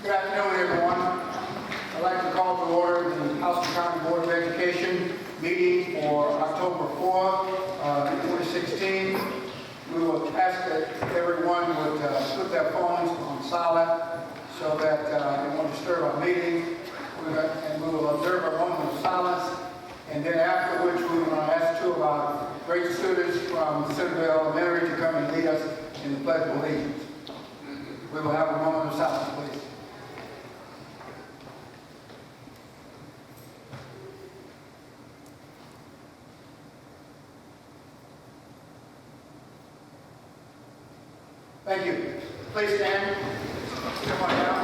Good afternoon, everyone. I'd like to call to order the Houston County Board of Education meeting for October 4th, 2016. We will ask that everyone would put their phones on silent so that it won't disturb our meeting. And we will observe a moment of silence, and then after which we will ask two of our great students from Centerville Elementary to come and lead us in the Pledge of Allegiance. We will have a moment of silence, please. Thank you. Please stand. Come on down.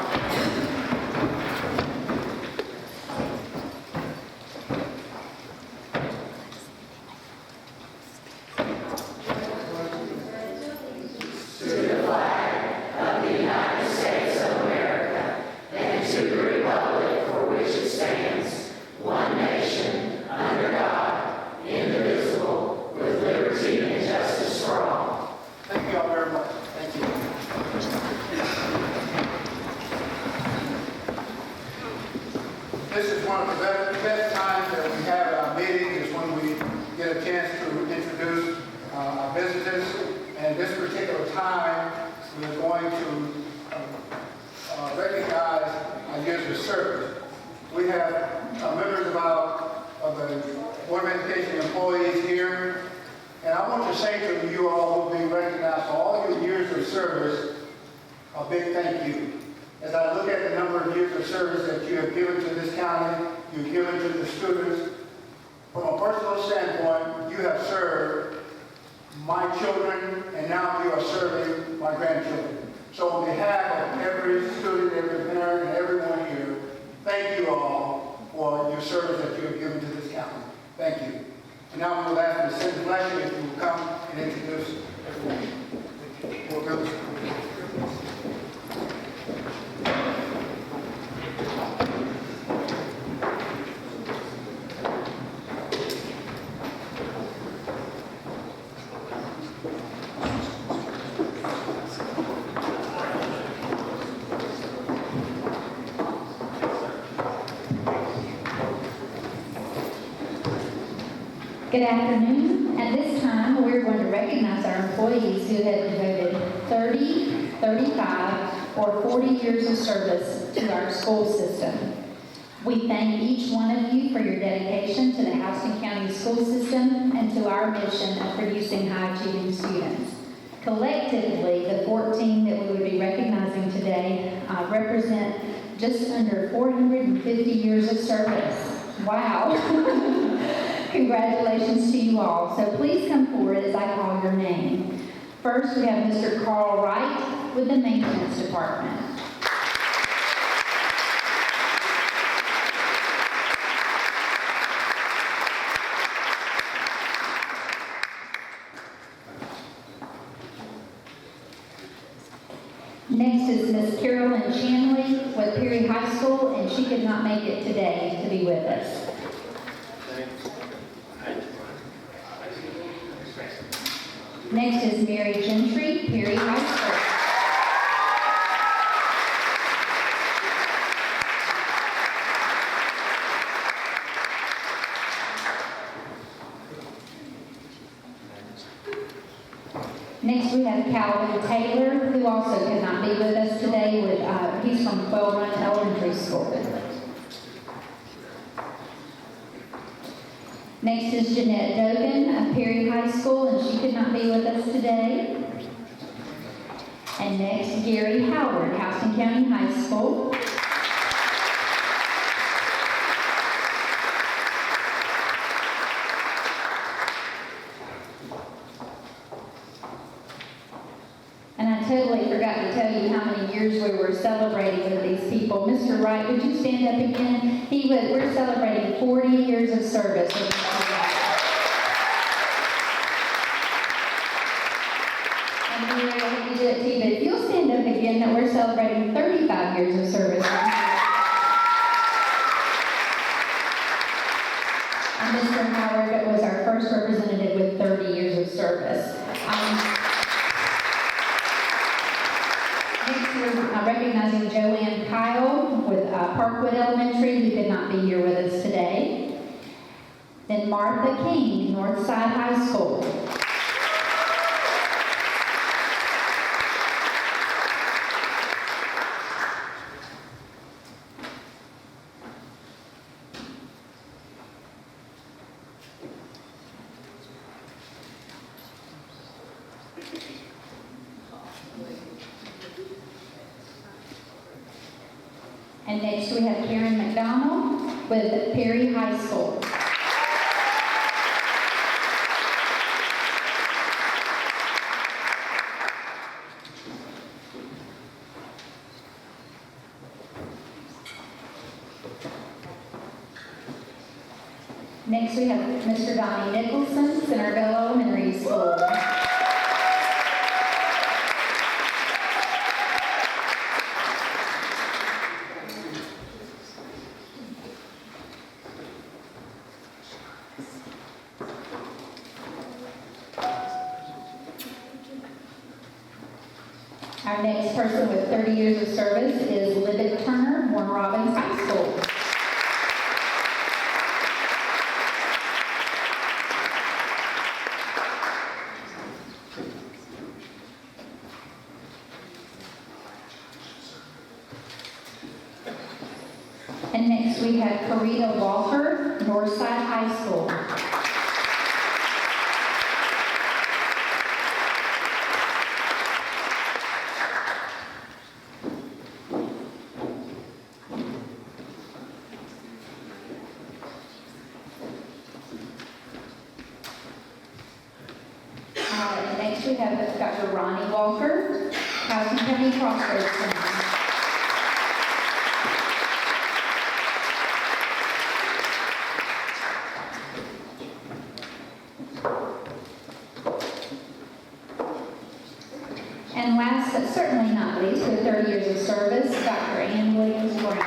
This is one of the best times that we have at our meetings, is when we get a chance to introduce our visitors. And this particular time, we are going to recognize our years of service. We have members of the Board of Education employees here. And I want to say to you all who will be recognized for all your years of service, a big thank you. As I look at the number of years of service that you have given to this county, you've given to the students, from a personal standpoint, you have served my children, and now you are serving my grandchildren. So on behalf of every student, every parent, and everyone here, thank you all for your service that you have given to this county. Thank you. And now we will ask Ms. Cindy Fletcher if you will come and introduce everyone. Good afternoon. At this time, we're going to recognize our employees who have devoted 30, 35, or 40 years of service to our school system. We thank each one of you for your dedication to the Houston County school system and to our mission of producing high-achieving students. Collectively, the 14 that we would be recognizing today represent just under 450 years of service. Wow. Congratulations to you all. So please come forward as I call your name. First, we have Mr. Carl Wright with the Maintenance Department. Next is Miss Carolyn Chanley with Perry High School, and she could not make it today to be with us. Next is Mary Gentry, Perry High School. Next we have Calvin Taylor, who also could not be with us today. He's from Quail Run Elementary School. Next is Jeanette Dogan of Perry High School, and she could not be with us today. And next, Gary Howard, Houston County High School. And I totally forgot to tell you how many years we were celebrating with these people. Mr. Wright, would you stand up again? We're celebrating 40 years of service with Mr. Wright. And we were able to do it too, but if you'll stand up again, that we're celebrating 35 years of service. And Mr. Howard was our first representative with 30 years of service. Next, we're recognizing Joanne Kyle with Parkwood Elementary, who could not be here with us today. Then Martha King, Northside High School. And next we have Karen McDonald with Perry High School. Next we have Mr. Donnie Nicholson, Centerville Elementary School. Our next person with 30 years of service is Libet Turner, Warren Robins High School. And next we have Karita Walker, Northside High School. Next we have Dr. Ronnie Walker, Housing County Crossroads Center. And last but certainly not least, with 30 years of service, Dr. Ann Williams Brown.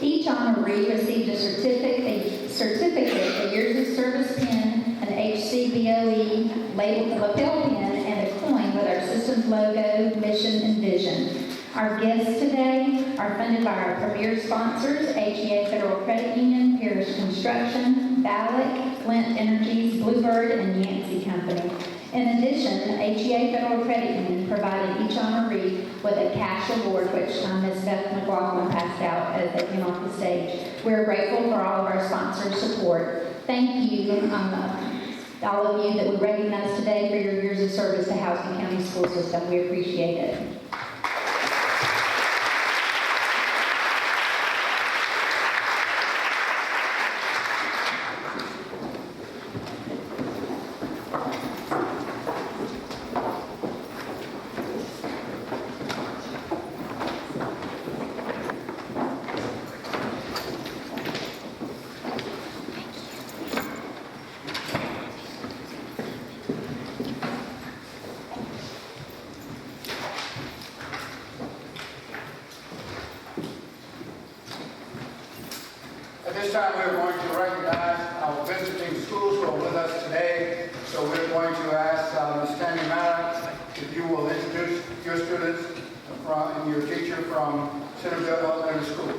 Each honoree received a certificate, a years of service pin, an HCBOE labeled the lapel pin, and a coin with our system's logo, mission, and vision. Our guests today are funded by our premier sponsors, HEA Federal Credit Union, Parish Construction, Ballick, Flint Energies, Bluebird, and Yancey Company. In addition, HEA Federal Credit Union provided each honoree with a cash award, which Ms. Beth McLaughlin passed out as they came off the stage. We're grateful for all of our sponsors' support. Thank you, all of you that we recognize today for your years of service to Housing County School System. We appreciate it. At this time, we're going to recognize our visiting schools who are with us today. So we're going to ask Ms. Tammy Maddox if you will introduce your students and your teacher from Centerville Elementary School.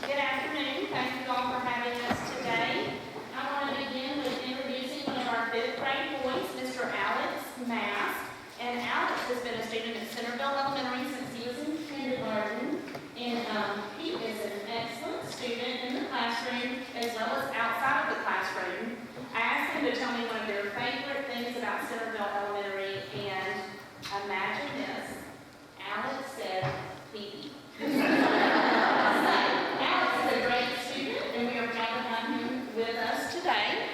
Good afternoon. Thank you all for having us today. I want to begin with introducing one of our 5th grade boys, Mr. Alex Mask. And Alex has been a student at Centerville Elementary since he was in kindergarten. And he is an excellent student in the classroom as well as outside of the classroom. I asked him to tell me one of their favorite things about Centerville Elementary, and imagine this. Alex said pee. Alex is a great student, and we are proud to have him with us today.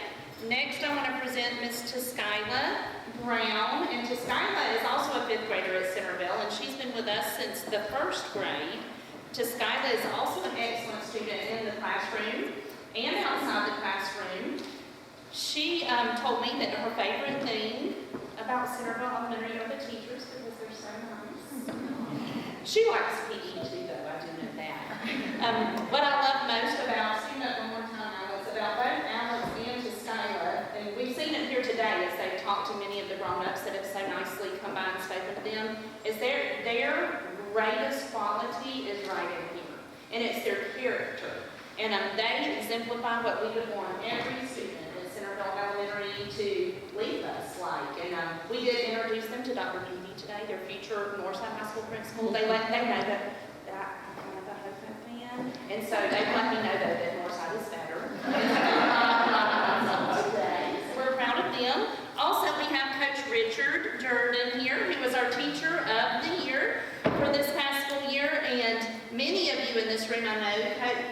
Next, I want to present Ms. Taskyla Brown, and Taskyla is also a 5th grader at Centerville, and she's been with us since the 1st grade. Taskyla is also an excellent student in the classroom and outside the classroom. She told me that her favorite thing about Centerville Elementary are the teachers because they're so nice. She likes PE too, though, I do know that. What I love most about, stand up one more time, Alex, about both Alex and Skyla, and we've seen it here today as they've talked to many of the grown-ups that have so nicely come by and spoken to them, is their greatest quality is right in here, and it's their character. And they exemplify what we would want every student at Centerville Elementary to leave us like. And we did introduce them to Dr. Beebe today, their future Northside High School principal. They know that I'm kind of a Hopo fan, and so they let me know that Northside is better. Today, so we're proud of them. Also, we have Coach Richard Durden here, who was our Teacher of the Year for this past school year, and many of you in this room I know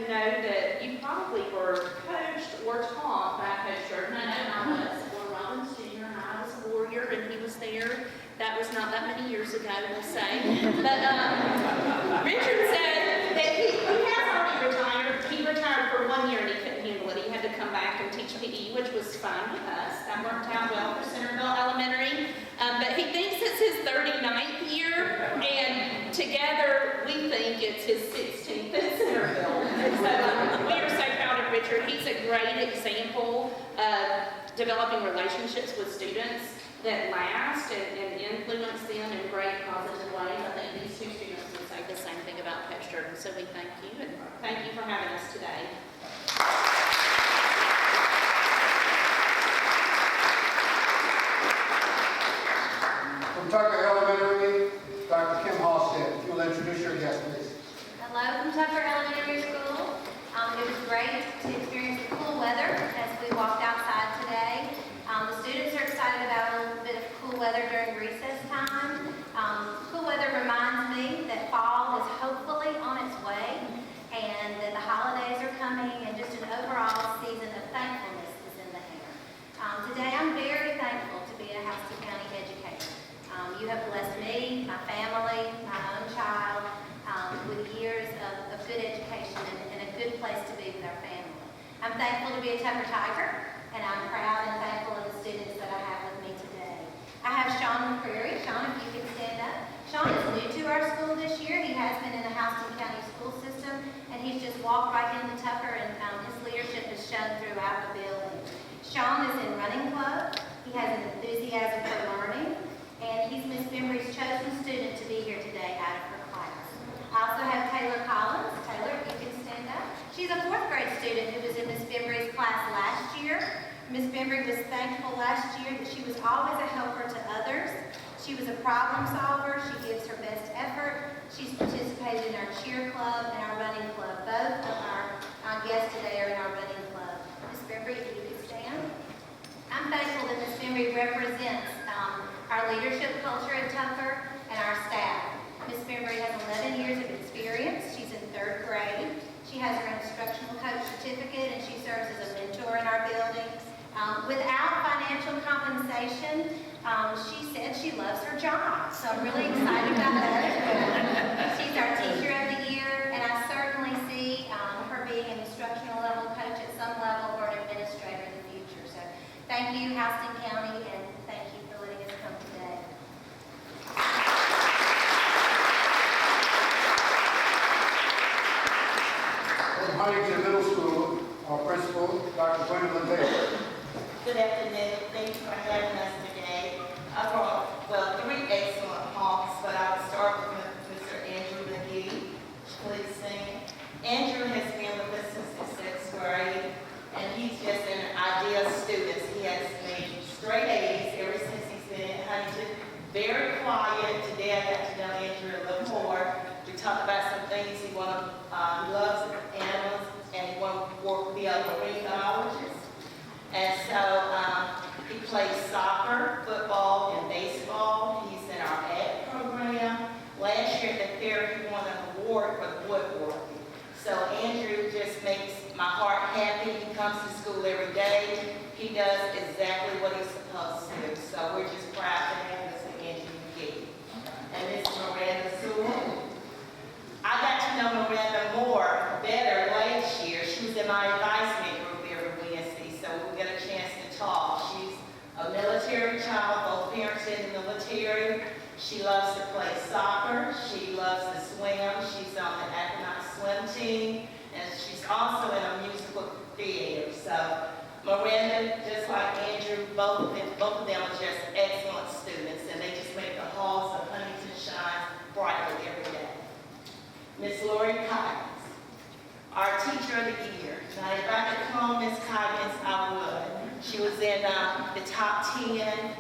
that you probably were coached or taught by Coach Durden. I know I was. Well, Robbins Jr. and I was a Warrior, and he was there. That was not that many years ago, we'll say. But Richard said that he has already retired. He retired for 1 year and he couldn't handle it. He had to come back and teach PE, which was fine with us. That worked out well for Centerville Elementary. But he thinks it's his 39th year, and together we think it's his 16th at Centerville. So we are so proud of Richard. He's a great example of developing relationships with students that last and influence them in great positive ways. I think these two students would say the same thing about Coach Durden. So we thank you, and thank you for having us today. From Tucker Elementary, Dr. Kim Halstead. If you'll introduce your guest, please. Hello from Tucker Elementary School. It was great to experience the cool weather as we walked outside today. The students are excited about a little bit of cool weather during recess time. Cool weather reminds me that fall is hopefully on its way and that the holidays are coming and just an overall season of thankfulness is in the air. Today I'm very thankful to be a Houston County educator. You have blessed me, my family, my own child, with years of good education and a good place to be with our family. I'm thankful to be a Tucker Tiger, and I'm proud and thankful of the students that I have with me today. I have Sean McCreary. Sean, if you can stand up. Sean is new to our school this year. He has been in the Houston County school system, and he's just walked right into Tucker, and his leadership is shown throughout the building. Sean is in running club. He has an enthusiasm for learning, and he's Miss Bembry's chosen student to be here today out of her class. I also have Taylor Collins. Taylor, if you can stand up. She's a 4th grade student who was in Miss Bembry's class last year. Miss Bembry was thankful last year that she was always a helper to others. She was a problem solver. She gives her best effort. She's participated in our cheer club and our running club. Both of our guests today are in our running club. Miss Bembry, if you could stand. I'm thankful that Miss Bembry represents our leadership culture at Tucker and our staff. Miss Bembry has 11 years of experience. She's in 3rd grade. She has her instructional coach certificate, and she serves as a mentor in our building. Without financial compensation, she said she loves her job, so I'm really excited about that. She's our Teacher of the Year, and I certainly see her being an instructional level coach at some level or an administrator in the future. So thank you, Houston County, and thank you for letting us come today. From Huntington Middle School, our principal, Dr. Gwendolyn Baker. Good afternoon. Thanks for having us today. I brought, 3 excellent talks, but I would start with Mr. Andrew McGee. Please stand. Andrew has been with us since the 6th grade, and he's just an ideal student. He has made straight A's ever since he's been at Huntington. Very quiet. Today I got to know Andrew a little more. We talked about some things he loves animals, and he wants to be a marine biologist. And so he plays soccer, football, and baseball. He's in our ag program. Last year at the fair, he won an award for woodworking. So Andrew just makes my heart happy. He comes to school every day. He does exactly what he's supposed to do. So we're just proud to have Mr. Andrew McGee. And Miss Miranda Sewell. I got to know Miranda better last year. She was in my advisement group every Wednesday, so we get a chance to talk. She's a military child. Both parents to play soccer. She loves to swim. She's on the acrobatic swim team, and she's also in a musical theater. So Miranda, just like Andrew, both of them are just excellent students, and they just make the halls of Huntington shine brightly every day. Miss Lori Coggins, our teacher of the year. Now, if I could clone Miss Coggins, I would. She was in the top 10.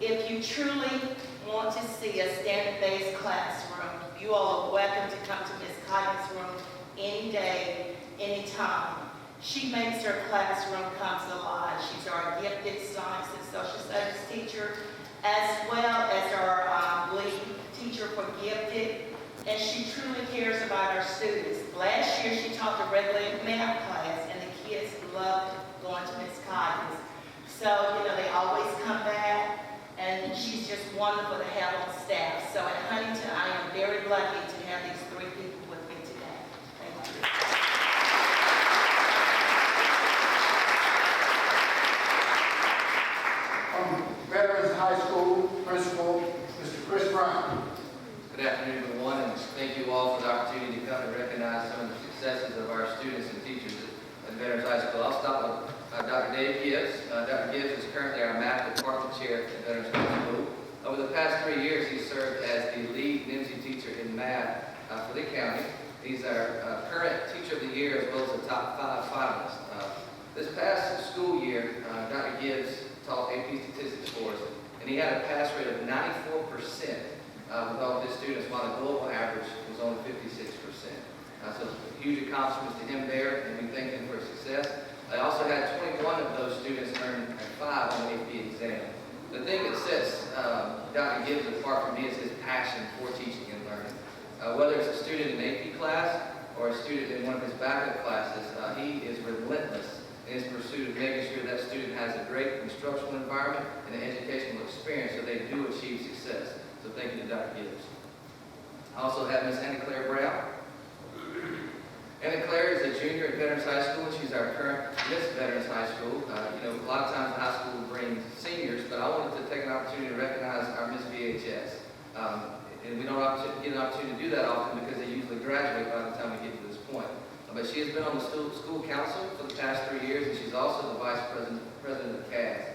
If you truly want to see a standard-based classroom, you all are welcome to come to Miss Coggins' room any day, any time. She makes her classroom come alive. She's our gifted science and social studies teacher, as well as our lead teacher for gifted, and she truly cares about our students. Last year, she taught the regular math class, and the kids loved going to Miss Coggins. So, they always come back, and she's just wonderful to have on staff. So at Huntington, I am very lucky to have these 3 people with me today. Thank you. From Veterans High School Principal, Mr. Chris Brown. Good afternoon, everyone, and thank you all for the opportunity to come and recognize some of the successes of our students and teachers at Veterans High School. I'll start with Dr. Dave Gibbs. Dr. Gibbs is currently our math department chair at Veterans High School. Over the past 3 years, he served as the lead NIMSY teacher in math for the county. He's our current teacher of the year as well as the top 5 finalists. This past school year, Dr. Gibbs taught AP statistics for us, and he had a pass rate of 94% with all of his students, while the global average was only 56%. So a huge accomplishment to him there, and we thank him for his success. I also had 21 of those students earn a 5 on the AP exam. The thing that sets Dr. Gibbs apart from me is his passion for teaching and learning. Whether it's a student in an AP class or a student in one of his backup classes, he is relentless in his pursuit of making sure that student has a great instructional environment and an educational experience so they do achieve success. So thank you to Dr. Gibbs. I also have Miss Anna Claire Brown. Anna Claire is a junior at Veterans High School, and she's our current Miss Veterans High School. A lot of times the high school brings seniors, but I wanted to take an opportunity to recognize our Miss VHS. And we don't get an opportunity to do that often because they usually graduate by the time we get to this point. But she has been on the school council for the past 3 years, and she's also the vice president of CAS.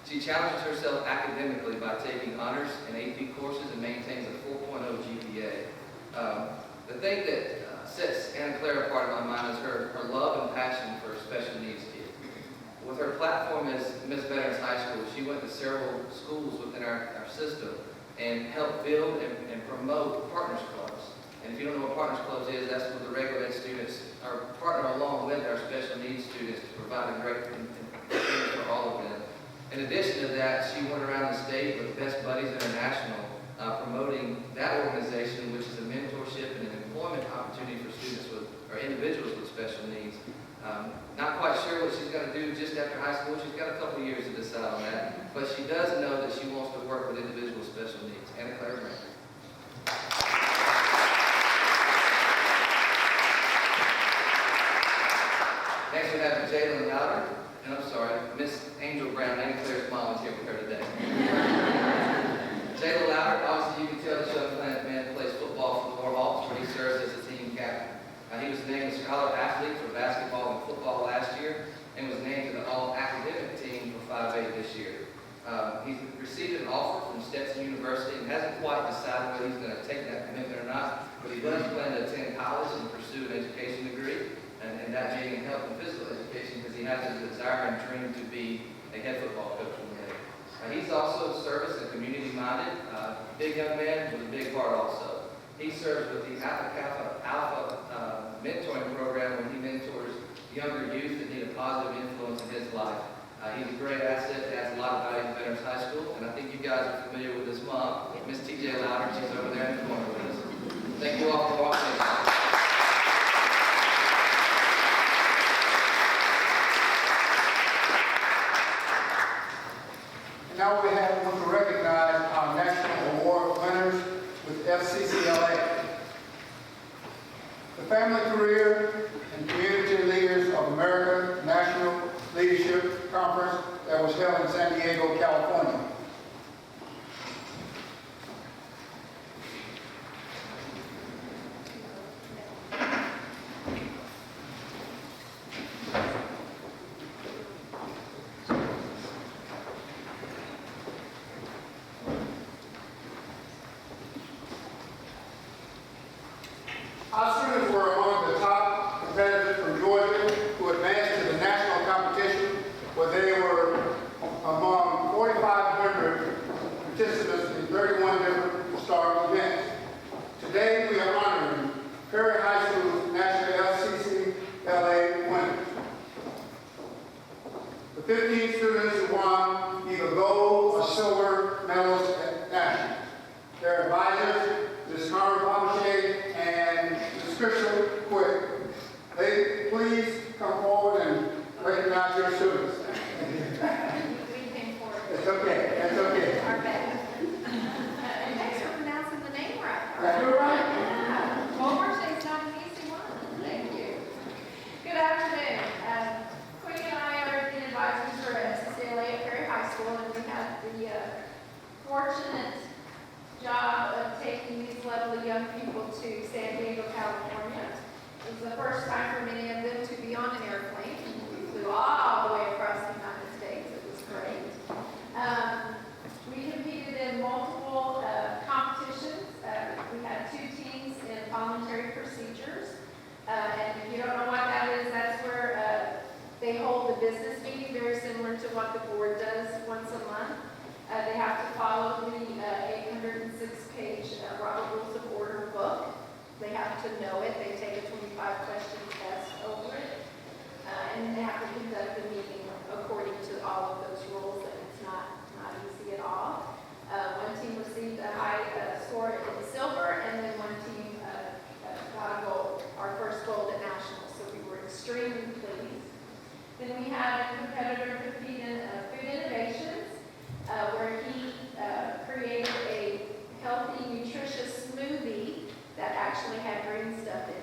She challenges herself academically by taking honors and AP courses and maintains a 4.0 GPA. The thing that sets Anna Claire apart in my mind is her love and passion for special needs kids. With her platform as Miss Veterans High School, she went to several schools within our system and helped build and promote Partners Clubs. And if you don't know what Partners Clubs is, that's where the regular ed students are partner along with our special needs students to provide a great experience for all of them. In addition to that, she went around the state with Best Buddies International, promoting that organization, which is a mentorship and an employment opportunity for students or individuals with special needs. Not quite sure what she's going to do just after high school. She's got a couple of years to decide on that, but she does know that she wants to work with individuals with special needs. Anna Claire Brown. Next we have Jalen Louder, and I'm sorry, Miss Angel Brown. Anna Claire's mom is here with her today. Jalen Louder, obviously you can tell this young man plays football for the Warhawks, where he serves as a team captain. He was named a scholar athlete for basketball and football last year, and was named to the all-academic team for 5A this year. He's received an offer from Stetson University and hasn't quite decided whether he's going to take that commitment or not, but he does plan to attend college and pursue an education degree, and that being in health and physical education, because he has a desire and dream to be a head football coach one day. He's also service and community-minded, big young man with a big heart also. He serves with the Alpha mentoring program where he mentors younger youth that need a positive influence in his life. He's a great asset, adds a lot of value to Veterans High School, and I think you guys are familiar with his mom, Miss T.J. Louder. She's over there in the corner with us. Thank you all for watching. Now we want to recognize our national award winners with FCCLA. The Family Career and Community Leaders of America National Leadership Conference that was held in San Diego, California. Our students were among the top competitors from Georgia who advanced to the national competition, where they were among 4,500 participants in 31 different star events. Today, we are honoring Perry High School's National HCBOE winners. The 15 students who won either gold or silver medals at nationals. Their advisors, Ms. Carmen Papache and Ms. Crystal Quick. They please come forward and recognize your students. We came forward. It's okay, it's okay. Our best. And thanks for pronouncing the name right. That's all right. Yeah. Well, Marcy's not an easy one. Thank you. Good afternoon. Queen and I are the advisors for HCBOE at Perry High School, and we had the fortunate job of taking these lovely young people to San Diego, California. It was the first time for many of them to be on an airplane. We flew all the way across the United States. It was great. We competed in multiple competitions. We had 2 teams in voluntary procedures. And if you don't know what that is, that's where they hold a business meeting, very similar to what the board does once a month. They have to follow the 806-page Robert Rules of Order book. They have to know it. They take a 25-question test over it. And they have to conduct the meeting according to all of those rules, and it's not easy at all. One team received a high score in silver, and then one team got a gold, our first gold at nationals, so we were extremely pleased. Then we had a competitor compete in food innovations, where he created a healthy, nutritious smoothie that actually had green stuff in it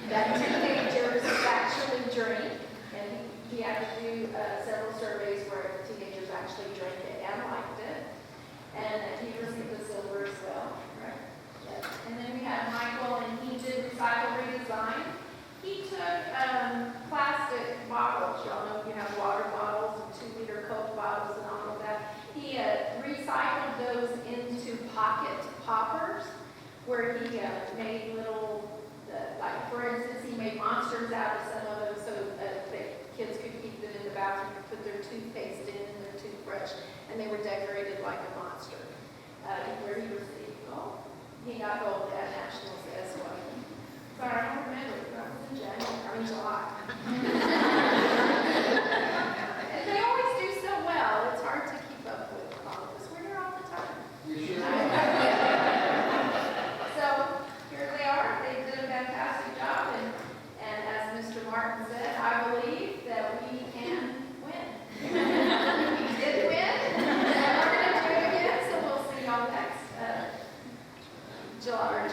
that teenagers actually drink. And he had to do several surveys where teenagers actually drank it and liked it. And he received the silver as well. Right? Yes. And then we had Michael, and he did recycle redesign. He took plastic bottles. Y'all know you have water bottles and 2-liter Coke bottles and all of that. He recycled those into pocket poppers, where he made little, like for instance, he made monsters out of some of them so that kids could keep them in the bathroom and put their toothpaste in and their toothbrush, and they were decorated like a monster. Where he received gold. He got gold at nationals as well. Sorry, I don't remember. That was in January, July. And they always do so well. It's hard to keep up with all of us. We're here all the time. You sure? So here they are. They did a fantastic job, and as Mr. Martin said, I believe that we can win. We did win, and we're going to do it again. So we'll see y'all next July or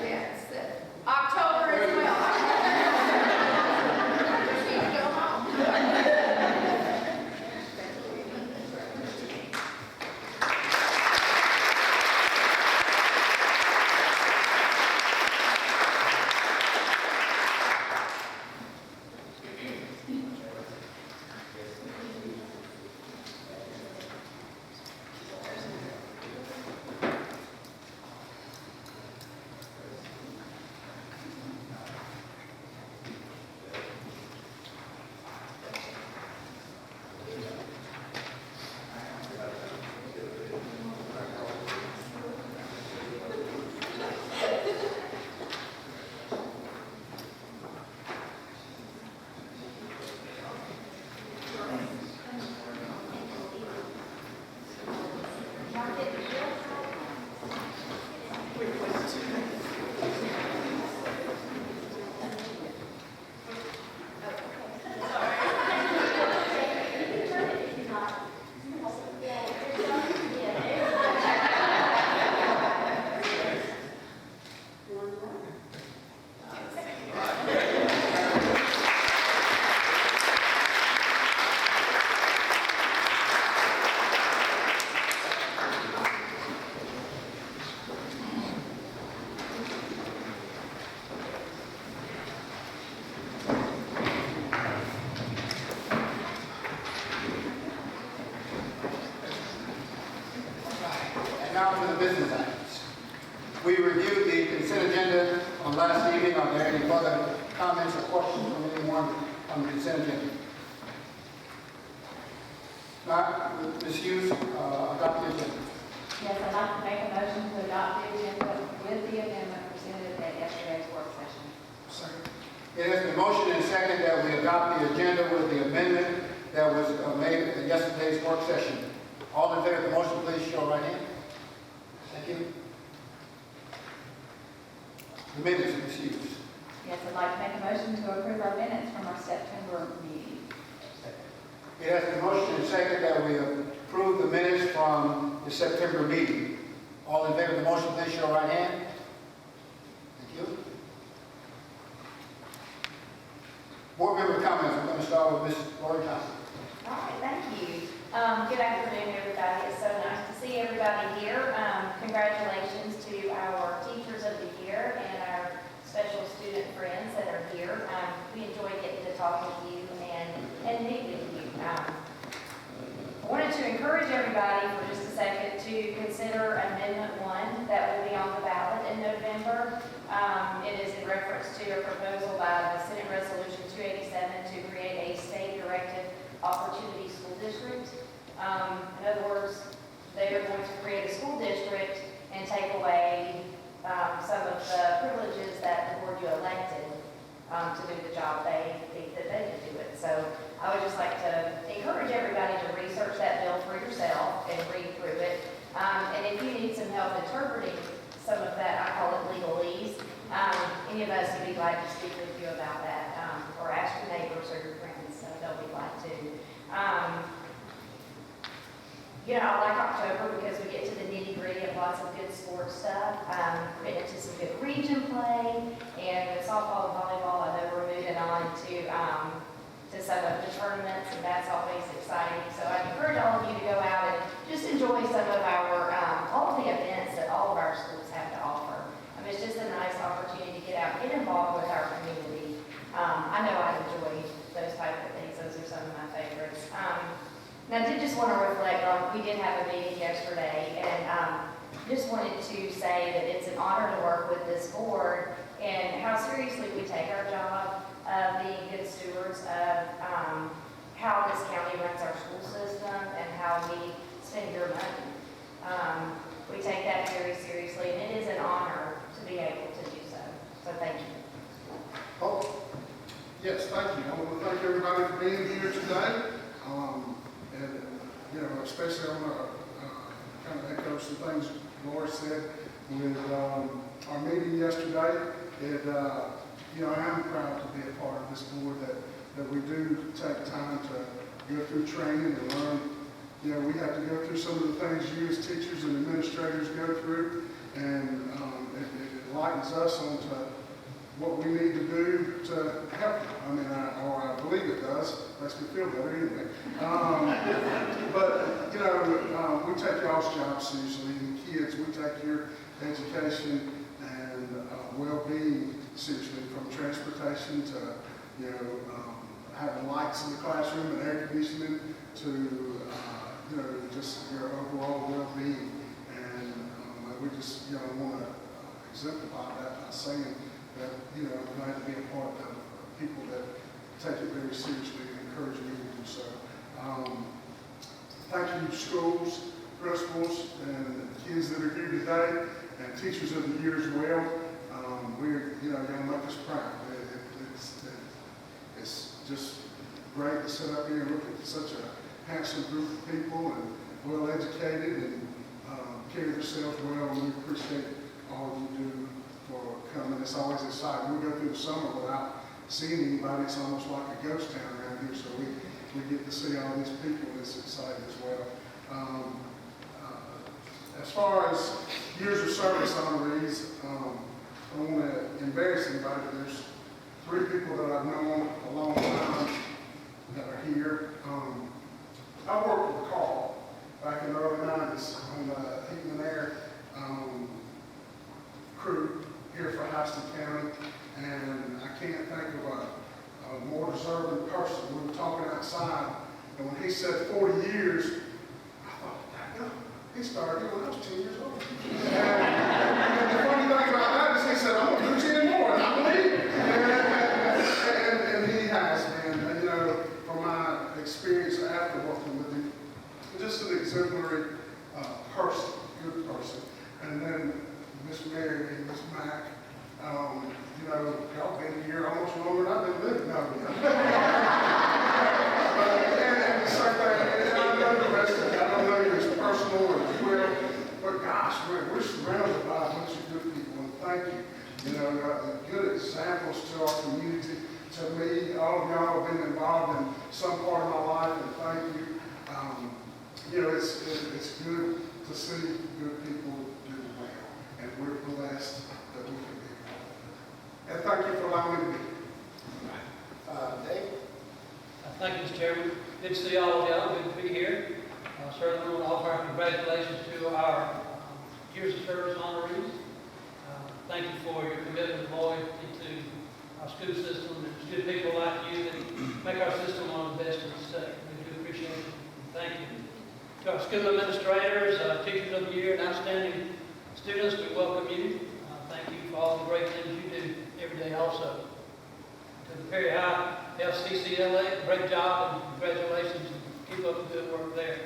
October as well. I just need to go home. We reviewed the consent agenda on last evening. Are there any further comments or questions from anyone on the consent agenda? Not, Ms. Hughes, adopt the agenda. Yes, I'd like to make a motion to adopt the agenda with the amendment presented at yesterday's work session. Second. It has been motioned and second that we adopt the agenda with the amendment that was made at yesterday's work session. All in favor of the motion, please show right hand. Thank you. The minutes, Ms. Hughes. Yes, I'd like to make a motion to approve our minutes from our September meeting. It has been motioned and second that we approve the minutes from the September meeting. All in favor of the motion, please show right hand. Thank you. Board member comments. I'm going to start with Ms. Lori Johnson. All right, thank you. Good afternoon, everybody. It's so nice to see everybody here. Congratulations to our Teachers of the Year and our special student friends that are here. We enjoy getting to talk with you and meet with you. I wanted to encourage everybody for just a second to consider Amendment 1 that will be on the ballot in November. It is in reference to a proposal by the Senate Resolution 287 to create a state-directed opportunity school district. In other words, they are going to create a school district and take away some of the privileges that the board you elected to do the job they think that they can do it. So I would just like to encourage everybody to research that bill for yourself and read through it. And if you need some help interpreting some of that, I call it legalese, any of us would be glad to speak with you about that, or ask your neighbors or your friends, so they'll be glad to. You know, I like October because we get to the nitty-gritty of lots of good sports stuff. We're getting into some good region play, and with softball and volleyball, I know we're moving on to some of the tournaments, and that's always exciting. So I encourage all of you to go out and just enjoy some of our, all of the events that all of our schools have to offer. I mean, it's just a nice opportunity to get out, get involved with our community. I know I enjoy those type of things. Those are some of my favorites. And I did just want to reflect on, we did have a meeting yesterday, and just wanted to say that it's an honor to work with this board and how seriously we take our job of being good stewards of how this county runs our school system and how we spend your money. We take that very seriously, and it is an honor to be able to do so. So thank you. Oh, yes, thank you. I want to thank everybody for being here today. And, you know, especially I want to kind of echo some things Laura said with our meeting yesterday. It, you know, I am proud to be a part of this board that we do take time to go through training and learn. You know, we have to go through some of the things you as teachers and administrators go through, and it lightens us onto what we need to do to help you. I mean, I believe it does. Makes me feel better anyway. But, you know, we take y'all's jobs seriously, and kids, we take your education and well-being seriously, from transportation to, you know, having lights in the classroom and air conditioning to, you know, just your overall well-being. And we just, you know, want to exemplify that by saying that, you know, I'm glad to be a part of people that take it very seriously and encourage me to do so. Thank you, schools, principals, and kids that are here today, and teachers of the year as well. We're, you know, going to make us proud. It's just great to sit up here and look at such a handsome group of people and well-educated and carry themselves well, and we appreciate all you do for coming. It's always exciting. We go through the summer without seeing anybody. It's almost like a ghost town around here, so we get to see all these people, and it's exciting as well. As far as years of service honorees, I don't want to embarrass anybody, but there's 3 people that I've known a long time that are here. I worked with Carl back in the early 90s on the heating and air crew here for Houston County, and I can't think of a more deserving person. We were talking outside, and when he said 40 years, I thought, He started when I was 10 years old. And the funny thing about that is he said, I'm going to do 10 more, and I believe it. And he has been, and, you know, from my experience after working with him, just an exemplary person, good person. And then Miss Mary and Miss Mac, you know, y'all been here almost longer than I've been living. No, and the same thing, and I know the rest of it, I don't know it's personal as well, but gosh, we're surrounded by a bunch of good people, and thank you. You know, good examples to our community. To me, all of y'all have been involved in some part of my life, and thank you. You know, it's good to see good people do well, and we're blessed that we can be part of it. And thank you for allowing me to be here. Dave? Thank you, Mr. Chairman. Good to see all of y'all. Good to be here. Certainly want to offer our congratulations to our years of service honorees. Thank you for your commitment and loyalty to our school system. And it's good people like you that make our system one of the best in the state. We do appreciate it. Thank you. To our school administrators, teachers of the year, and outstanding students, we welcome you. Thank you for all the great things you do every day also. To the Perry High HCBOE, great job and congratulations. Keep up the good work there.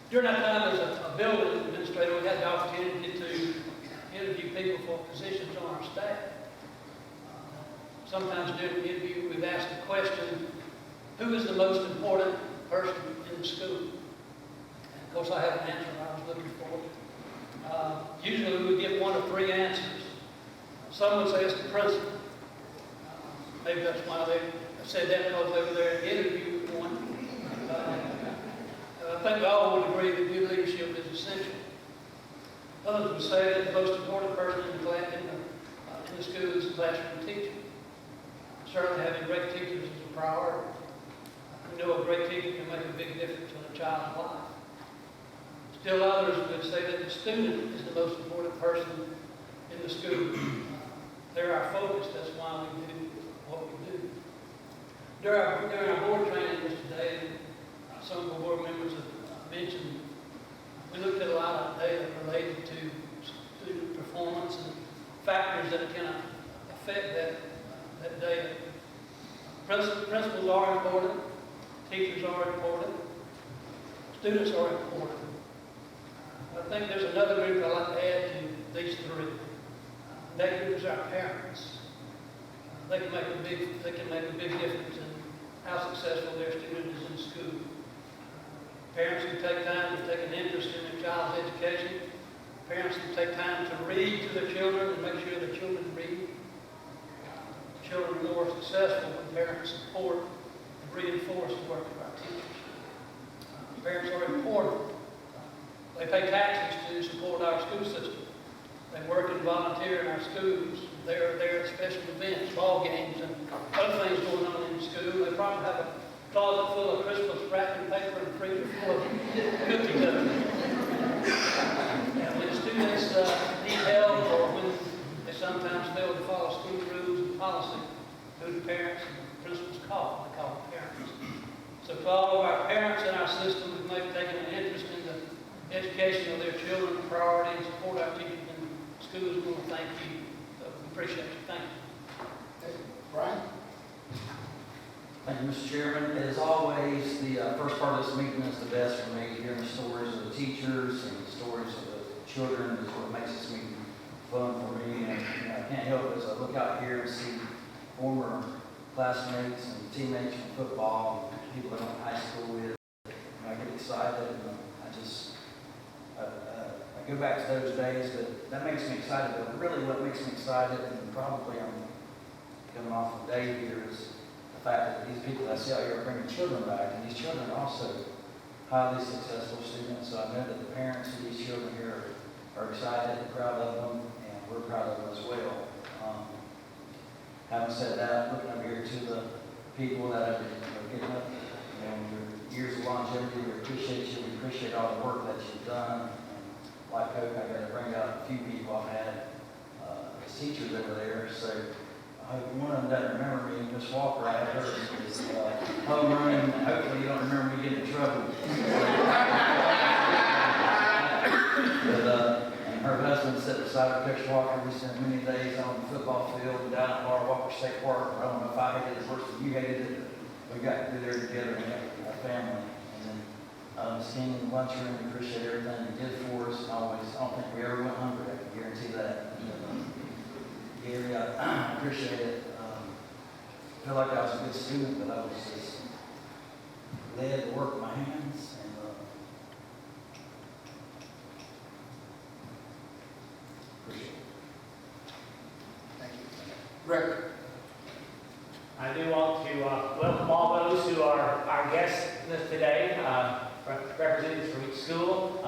During that time as a building administrator, we had the opportunity to interview people for positions on our staff. Sometimes during the interview, we've asked the question, who is the most important person in the school? And of course, I have an answer I was looking for. Usually, we would get one of three answers. Some would say it's the principal. Maybe that's why they said that, because they were there in the interview with one. I think we all would agree that good leadership is essential. Others would say that the most important person in the school is the classroom teacher. Certainly having great teachers is a priority. We know a great teacher can make a big difference in a child's life. Still others would say that the student is the most important person in the school. They're our focus, that's why we do what we do. During our board training yesterday, some of the board members have mentioned, we looked at a lot of data related to student performance and factors that can affect that data. Principals are important, teachers are important, students are important. I think there's another group I'd like to add to these three. That group is our parents. They can make a big difference in how successful their student is in school. Parents who take time to take an interest in their child's education. Parents who take time to read to their children and make sure their children read. Children are more successful when parents support and reinforce the work of our teachers. Parents are important. They pay taxes to support our school system. They work and volunteer in our schools. They're there at special events, ball games, and other things going on in the school. They probably have a closet full of Christmas wrapping paper and a freezer full of cookie dough. And when students need help, or when they sometimes fail to follow school rules and policy, who do parents and principals call? They call parents. So for all of our parents in our system who may have taken an interest in the education of their children, priority, and support our teachers in schools, we want to thank you. We appreciate you. Thank you. Brian? Thank you, Mr. Chairman. As always, the first part of this meeting is the best for me. Hearing the stories of the teachers and the stories of the children is what makes this meeting fun for me. And I can't help it as I look out here and see former classmates and teammates from football and people that I went to high school with. I get excited, and I go back to those days, but that makes me excited. But really what makes me excited, and probably I'm coming off the day here, is the fact that these people I see out here are bringing children back, and these children are also highly successful students. So I know that the parents of these children here are excited and proud of them, and we're proud of them as well. Having said that, looking over here to the people that are getting up, your years of longevity, we appreciate you. We appreciate all the work that you've done. And like Coke, I got to bring out a few people I've had as teachers over there. So I hope one of them doesn't remember me. Miss Walker, I had her as home running. Hopefully you don't remember me getting in trouble. And her husband sat beside her, Coach Walker. We spent many days on the football field and down at Bar Walker State Park. I don't know if I hated it as much as you hated it, but we got to be there together and have a family. And then seeing in the lunchroom, we appreciate everything he did for us. I don't think we ever went hungry, I can guarantee that. Gary, I appreciate it. I feel like I was a good student, but I was just led to work with my hands. And appreciate it. Thank you. Rick? I do want to welcome all those who are our guests today, representatives from each school.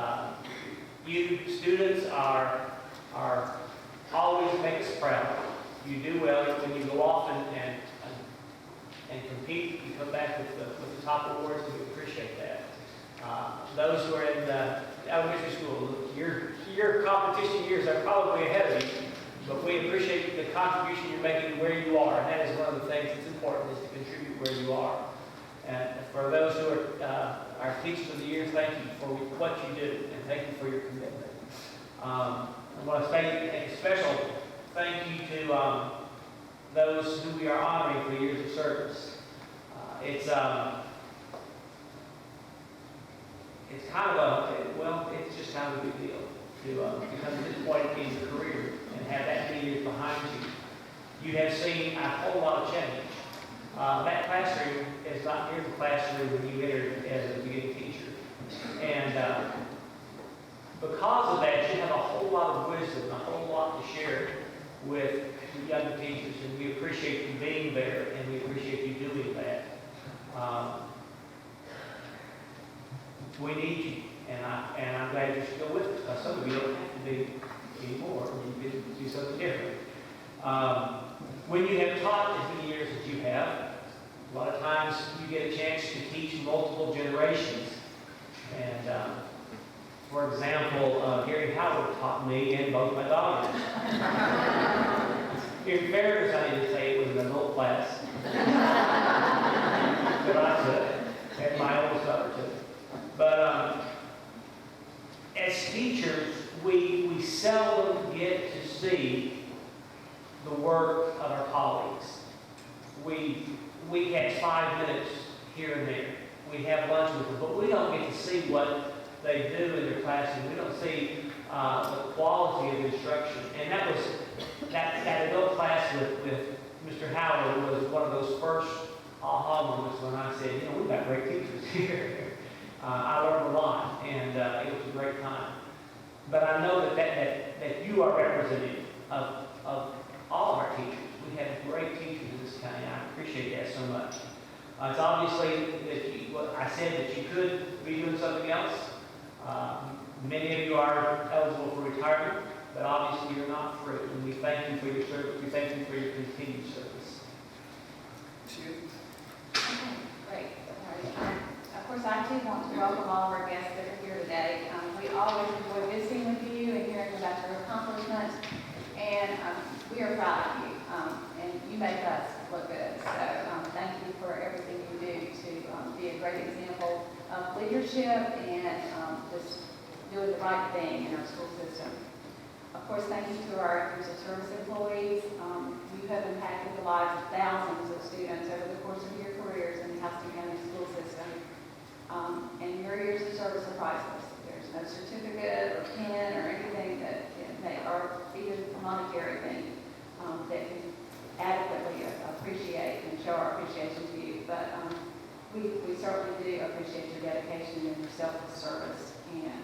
You students are always make us proud. You do well when you go off and compete. You come back with the top awards, and we appreciate that. Those who are in the elementary school, your competition years are probably ahead of you, but we appreciate the contribution you're making where you are, and that is one of the things that's important, is to contribute where you are. And for those who are our teachers of the year, thank you for what you do, and thank you for your commitment. I want to say a special thank you to those who we are honoring for years of service. It's kind of it's just kind of a big deal to come to this point in your career and have that many years behind you. You have seen a whole lot of change. That classroom is not near the classroom when you entered as a beginning teacher. And because of that, you have a whole lot of wisdom, a whole lot to share with the young teachers, and we appreciate you being there, and we appreciate you doing that. We need you, and I'm glad you're still with us, because some of you don't have to be anymore. You can do something different. When you have taught as many years as you have, a lot of times you get a chance to teach multiple generations. And for example, Gary Howard taught me and both my daughters. In fairness, I need to say it was an adult class that I took, and my oldest daughter took. But as teachers, we seldom get to see the work of our colleagues. We have 5 minutes here and there. We have lunch with them, but we don't get to see what they do in their classroom. We don't see the quality of instruction. And that adult class with Mr. Howard was one of those first aha moments when I said, we've got great teachers here. I learned a lot, and it was a great time. But I know that you are representative of all of our teachers. We have great teachers in this county. I appreciate that so much. It's obviously that I said that you could be doing something else. Many of you are eligible for retirement, but obviously you're not free. And we thank you for your service. We thank you for your continued service. Great. All right. Of course, I too want to welcome all of our guests that are here today. We always enjoy visiting with you and hearing about your accomplishments, and we are proud of you, and you make us look good. So thank you for everything you do to be a great example of leadership and just doing the right thing in our school system. Of course, thank you to our years of service employees. You have impacted the lives of thousands of students over the course of your careers in the Houston County school system. And your years of service are priceless. There's no certificate or pin or anything that or even monetary thing that can adequately appreciate and show our appreciation to you. But we certainly do appreciate your dedication and your selfless service. And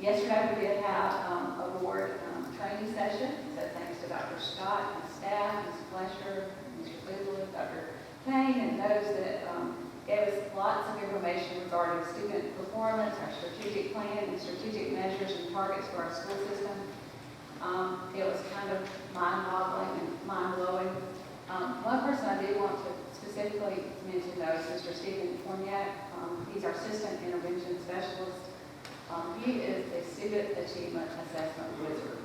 yesterday we did have a board training session. So thanks to Dr. Scott and staff, Ms. Fletcher, Mr. Fleetwood, Dr. Payne, and those that gave us lots of information regarding student performance, our strategic plan, and strategic measures and targets for our school system. It was kind of mind-boggling and mind-blowing. One person I do want to specifically mention, though, is Mr. Stephen Forniak. He's our assistant intervention specialist. He is a student achievement assessment wizard.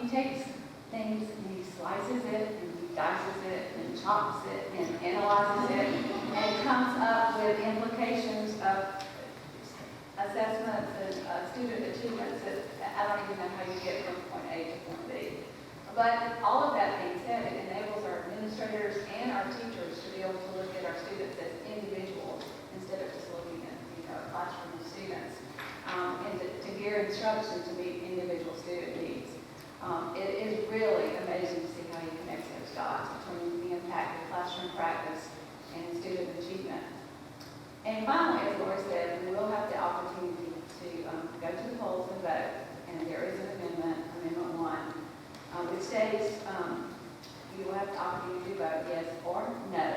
He takes things and he slices it and he dices it and chops it and analyzes it and comes up with implications of assessments and student achievements that I don't even know how you get from point A to point B. But all of that being said, it enables our administrators and our teachers to be able to look at our students as individuals instead of just looking at a classroom of students, and to gear instruction to meet individual student needs. It is really amazing to see how you connect those dots between the impact of classroom practice and student achievement. And finally, as Laura said, we will have the opportunity to go to the polls and vote, and there is an amendment, Amendment 1. It states you will have the opportunity to vote yes or no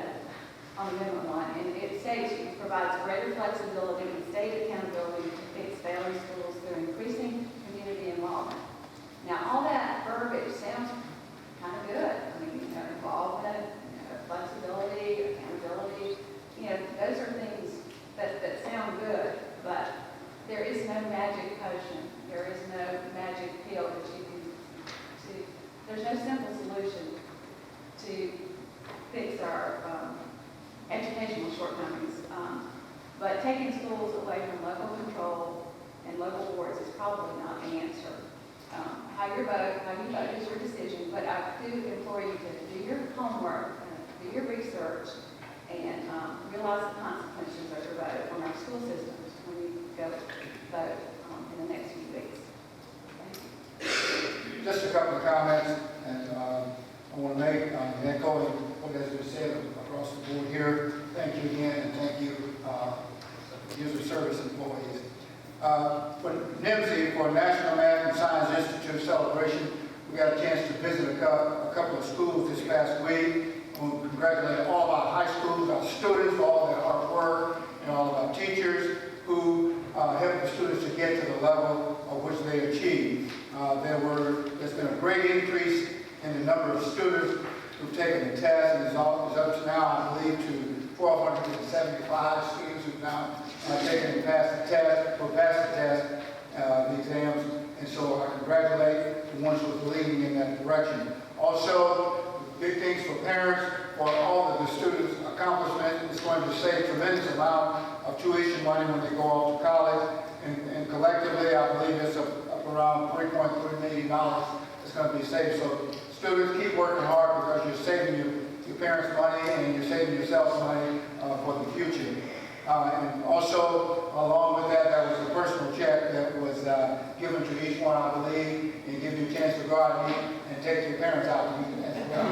on Amendment 1, and it states it provides greater flexibility and state accountability to fix failing schools through increasing community involvement. Now, all that verbiage sounds kind of good. I mean, involvement, flexibility, accountability, those are things that sound good, but there is no magic potion. There is no magic pill that you can there's no simple solution to fix our educational shortcomings. But taking schools away from local control and local boards is probably not the answer. How you vote is your decision, but I do implore you to do your homework, do your research, and realize the consequences of your vote on our school systems when you go vote in the next few weeks. Just a couple of comments, and I want to make, echoing what has been said across the board here. Thank you again, and thank you, user service employees. For NIMSI, for National Math and Science Institute celebration, we got a chance to visit a couple of schools this past week. I want to congratulate all of our high schools, our students, for all their hard work, and all of our teachers who help the students to get to the level of which they achieve. There's been a great increase in the number of students who've taken the test, and it's up to now, I believe, to 1,275 students who've now taken and passed the test, the exams, and so I congratulate the ones who are leading in that direction. Also, big things for parents, for all of the students' accomplishments. It's going to save a tremendous amount of tuition money when they go off to college, and collectively, I believe it's up around $3.3 million that's going to be saved. So students, keep working hard because you're saving your parents money and you're saving yourself money for the future. And also, along with that, that was a personal check that was given to each one, I believe, and give you a chance to go out and eat and take your parents out to eat as well.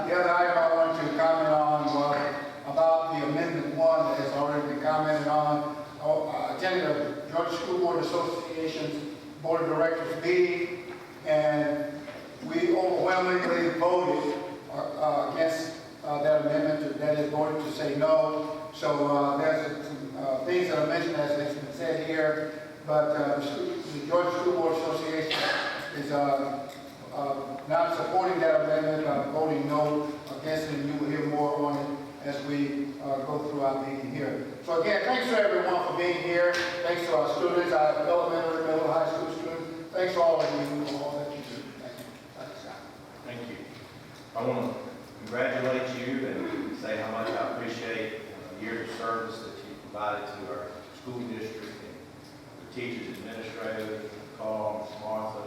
The other item I wanted to comment on was about the Amendment 1 that has already been commented on. I attended a Georgia School Board Association's Board of Directors meeting, and we overwhelmingly voted against that amendment. That is, voted to say no. So there's some things that are mentioned as has been said here, but the Georgia School Board Association is not supporting that amendment, voting no against it, and you will hear more on it as we go through our meeting here. So again, thanks to everyone for being here. Thanks to our students, our elementary, middle, high school students. Thanks to all of you for all that you do. Thank you. Thank you. I want to congratulate you and say how much I appreciate the years of service that you provided to our school district and the teachers, administrators, Carl, Ms. Martha.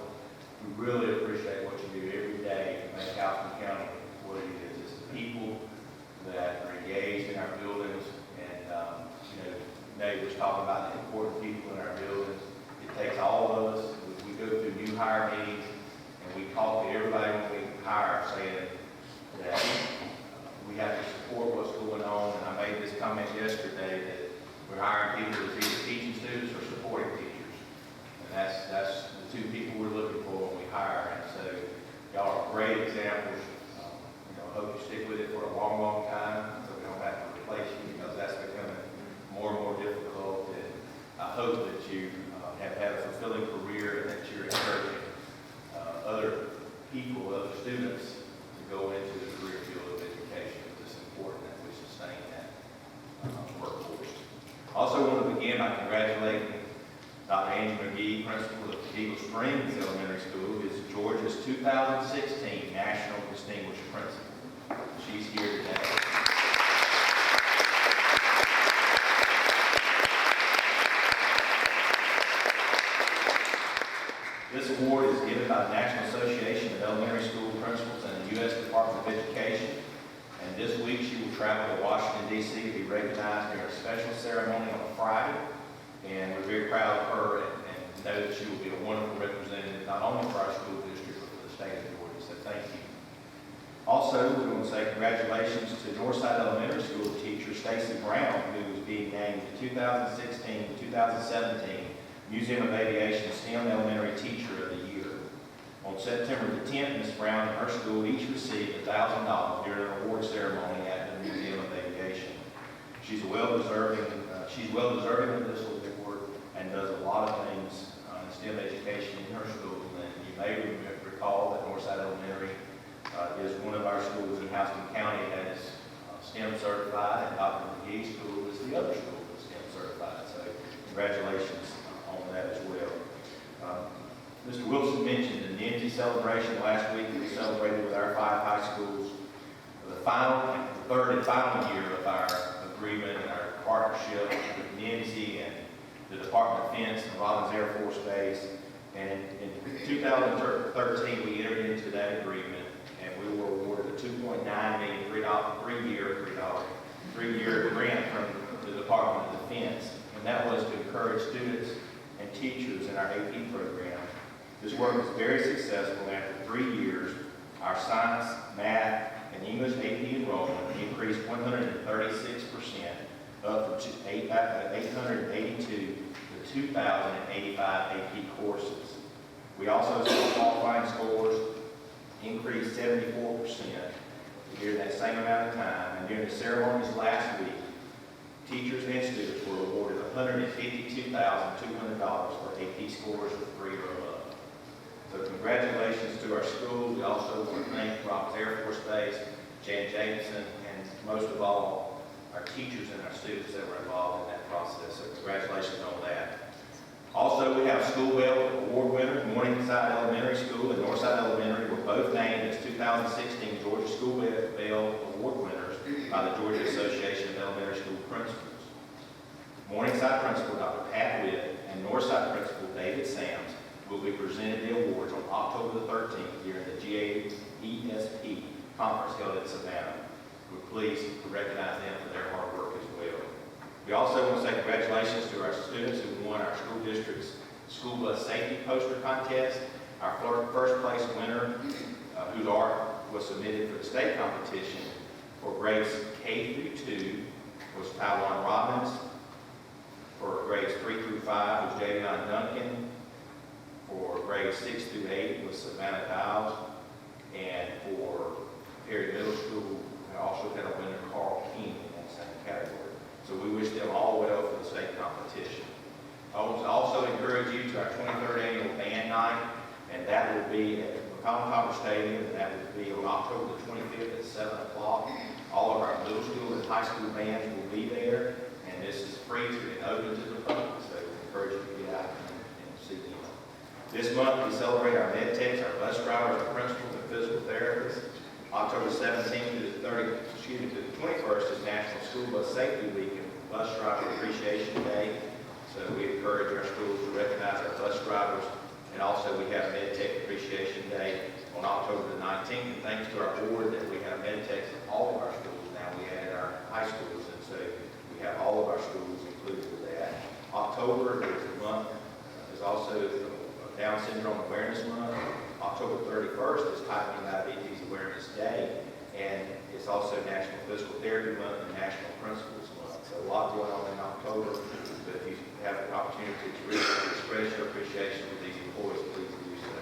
We really appreciate what you do every day to make Houston County what it is. It's the people that are engaged in our buildings, and Dave was talking about the important people in our buildings. It takes all of us. We go through new hire meetings, and we talk to everybody when we hire, saying that we have to support what's going on. And I made this comment yesterday that we're hiring people as either teaching students or supporting teachers, and that's the two people we're looking for when we hire. And so y'all are great examples. I hope you stick with it for a long, long time so we don't have to replace you, because that's becoming more and more difficult. And I hope that you have had a fulfilling career and that you're encouraging other people, other students to go into the career field of education. It's important that we sustain that workforce. I also want to begin by congratulating Dr. Angie McGee, principal of Eagle Springs Elementary School, who is Georgia's 2016 National Distinguished Principal. She's here today. This award is given by the National Association of Elementary School Principals and the U.S. Department of Education. And this week, she will travel to Washington, D.C. to be recognized during a special ceremony on a Friday. And we're very proud of her and know that she will be a wonderful representative, not only for our school district, but for the state of Georgia. So thank you. Also, we want to say congratulations to Northside Elementary School teacher Stacy Brown, who is being named the 2016-2017 Museum of Aviation STEM Elementary Teacher of the Year. On September the 10th, Ms. Brown and her school each received $1,000 during an award ceremony at the Museum of Aviation. She's well deserving of this award and does a lot of things in STEM education in her school. And you may recall that Northside Elementary is one of our schools in Houston County that is STEM certified, and Dr. McGee's school is the other school that's STEM certified. So congratulations on that as well. Mr. Wilson mentioned the NIMSY celebration last week that we celebrated with our 5 high schools. The third and final year of our agreement and our partnership with NIMSY and the Department of Defense and Robbins Air Force Base. And in 2013, we entered into that agreement, and we were awarded a $2.9 million three-year grant from the Department of Defense. And that was to encourage students and teachers in our AP program. This work was very successful. After 3 years, our science, math, and English AP enrollment increased 136%, up from 882 to 2,085 AP courses. We also saw qualifying scores increase 74% during that same amount of time. And during the ceremonies last week, teachers and students were awarded $152,200 for AP scores of 3 or above. So congratulations to our schools. We also want to thank Robbins Air Force Base, Jan Jameson, and most of all, our teachers and our students that were involved in that process. So congratulations on that. Also, we have School Bell Award winners. Morningside Elementary School and Northside Elementary were both named as 2016 Georgia School Bell Award winners by the Georgia Association of Elementary School Principals. Morningside Principal Dr. Pat Witt and Northside Principal David Sams will be presented the awards on October the 13th during the GAESP conference held in Savannah. We're pleased to recognize them for their hard work as well. We also want to say congratulations to our students who won our school district's school bus safety poster contest. Our first place winner, whose art was submitted for the state competition for grades K through 2, was Taiwan Robbins. For grades 3 through 5 was Javion Duncan. For grades 6 through 8 was Savannah Giles. And for Perry Middle School, we also had a winner, Carl King, in that same category. So we wish them all well for the state competition. I want to also encourage you to our 23rd annual band night, and that will be at McCollum Copper Stadium, and that will be on October the 25th at 7 o'clock. All of our middle school and high school bands will be there, and this is free and open to the public, so we encourage you to get out and see them. This month, we celebrate our med techs, our bus drivers, our principals, and physical therapists. October 17th to the 21st is National School Bus Safety Week and Bus Driver Appreciation Day. So we encourage our schools to recognize our bus drivers. And also we have Med Tech Appreciation Day on October the 19th. And thanks to our board that we have Med Techs in all of our schools now. We added our high schools, and so we have all of our schools included with that. October is the month, is also Down Syndrome Awareness Month. October 31st is Type 1 Diabetes Awareness Day, and it's also National Physical Therapy Month and National Principals Month. So a lot going on in October, but if you have an opportunity to really express your appreciation for these employees, please do so.